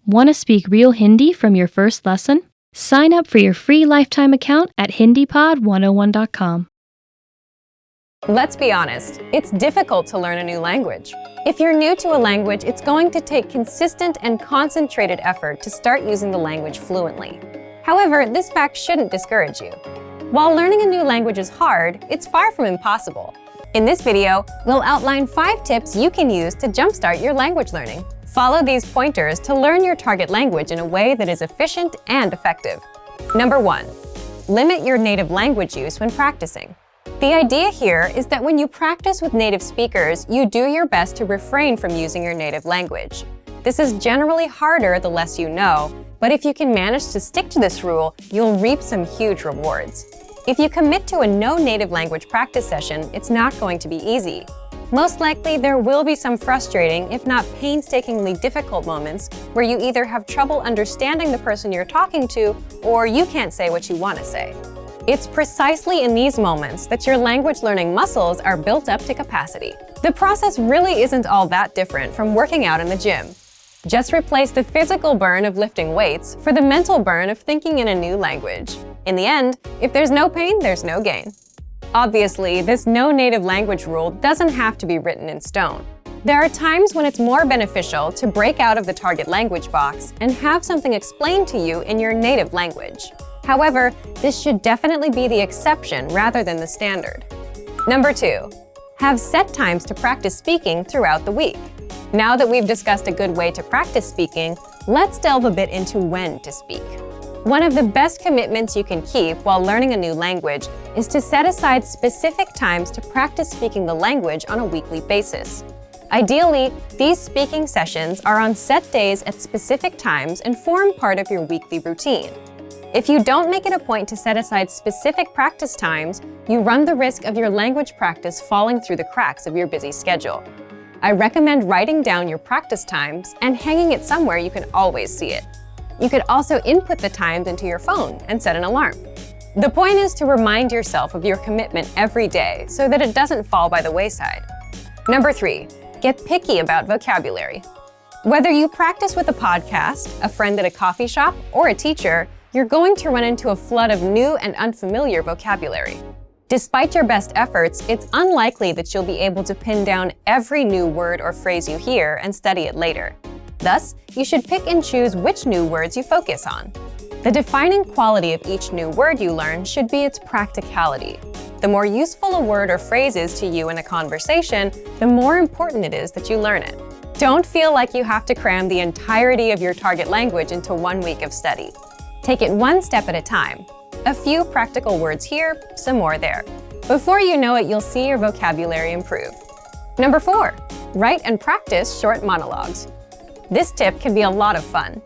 Want to speak real Hindi from your first lesson? Sign up for your free lifetime account at HindiPod101.com. Let's be honest, it's difficult to learn a new language. If you're new to a language, it's going to take consistent and concentrated effort to start using the language fluently. However, this fact shouldn't discourage you. While learning a new language is hard, it's far from impossible. In this video, we'll outline 5 tips you can use to jumpstart your language learning. Follow these pointers to learn your target language in a way that is efficient and effective. Number 1. Limit your native language use when practicing. The idea here is that when you practice with native speakers, you do your best to refrain from using your native language. This is generally harder the less you know, but if you can manage to stick to this rule, you'll reap some huge rewards. If you commit to a no native language practice session, it's not going to be easy. Most likely, there will be some frustrating, if not painstakingly difficult moments where you either have trouble understanding the person you're talking to, or you can't say what you want to say. It's precisely in these moments that your language learning muscles are built up to capacity. The process really isn't all that different from working out in the gym. Just replace the physical burn of lifting weights for the mental burn of thinking in a new language. In the end, if there's no pain, there's no gain. Obviously, this no native language rule doesn't have to be written in stone. There are times when it's more beneficial to break out of the target language box and have something explained to you in your native language. However, this should definitely be the exception rather than the standard. Number 2. Have set times to practice speaking throughout the week. Now that we've discussed a good way to practice speaking, let's delve a bit into when to speak. One of the best commitments you can keep while learning a new language is to set aside specific times to practice speaking the language on a weekly basis. Ideally, these speaking sessions are on set days at specific times and form part of your weekly routine. If you don't make it a point to set aside specific practice times, you run the risk of your language practice falling through the cracks of your busy schedule. I recommend writing down your practice times and hanging it somewhere you can always see it. You could also input the times into your phone and set an alarm. The point is to remind yourself of your commitment every day so that it doesn't fall by the wayside. Number 3, get picky about vocabulary. Whether you practice with a podcast, a friend at a coffee shop, or a teacher, you're going to run into a flood of new and unfamiliar vocabulary. Despite your best efforts, it's unlikely that you'll be able to pin down every new word or phrase you hear and study it later. Thus, you should pick and choose which new words you focus on. The defining quality of each new word you learn should be its practicality. The more useful a word or phrase is to you in a conversation, the more important it is that you learn it. Don't feel like you have to cram the entirety of your target language into 1 week of study. Take it one step at a time. A few practical words here, some more there. Before you know it, you'll see your vocabulary improve. Number 4, write and practice short monologues. This tip can be a lot of fun.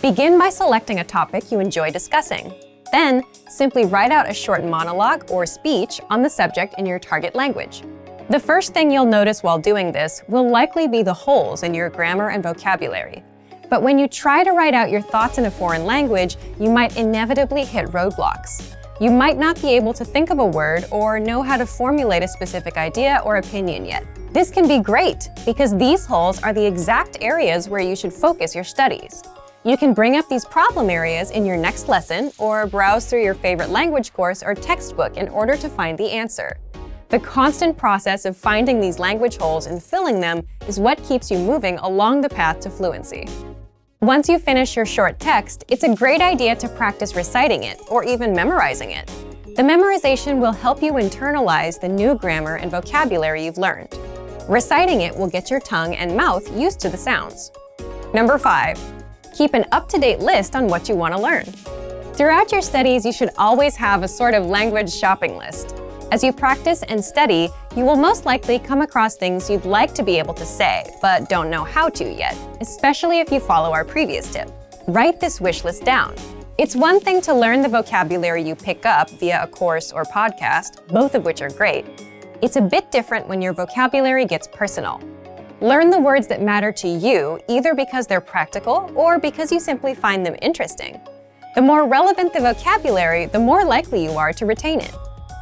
Begin by selecting a topic you enjoy discussing. Then, simply write out a short monologue or speech on the subject in your target language. The first thing you'll notice while doing this will likely be the holes in your grammar and vocabulary. But when you try to write out your thoughts in a foreign language, you might inevitably hit roadblocks. You might not be able to think of a word or know how to formulate a specific idea or opinion yet. This can be great because these holes are the exact areas where you should focus your studies. You can bring up these problem areas in your next lesson or browse through your favorite language course or textbook in order to find the answer. The constant process of finding these language holes and filling them is what keeps you moving along the path to fluency. Once you finish your short text, it's a great idea to practice reciting it or even memorizing it. The memorization will help you internalize the new grammar and vocabulary you've learned. Reciting it will get your tongue and mouth used to the sounds. Number 5, keep an up-to-date list on what you want to learn. Throughout your studies, you should always have a sort of language shopping list. As you practice and study, you will most likely come across things you'd like to be able to say, but don't know how to yet, especially if you follow our previous tip. Write this wish list down. It's one thing to learn the vocabulary you pick up via a course or podcast, both of which are great. It's a bit different when your vocabulary gets personal. Learn the words that matter to you, either because they're practical or because you simply find them interesting. The more relevant the vocabulary, the more likely you are to retain it.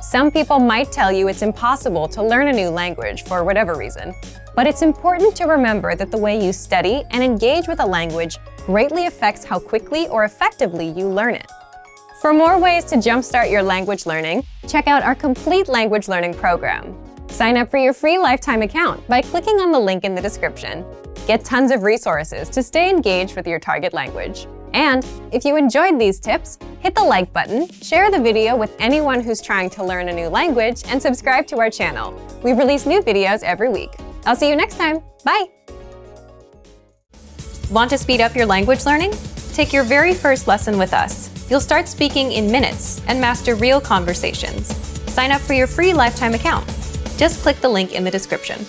Some people might tell you it's impossible to learn a new language for whatever reason, but it's important to remember that the way you study and engage with a language greatly affects how quickly or effectively you learn it. For more ways to jumpstart your language learning, check out our complete language learning program. Sign up for your free lifetime account by clicking on the link in the description. Get tons of resources to stay engaged with your target language. And if you enjoyed these tips, hit the like button, share the video with anyone who's trying to learn a new language, and subscribe to our channel. We release new videos every week. I'll see you next time. Bye! Want to speed up your language learning? Take your very first lesson with us. You'll start speaking in minutes and master real conversations. Sign up for your free lifetime account. Just click the link in the description.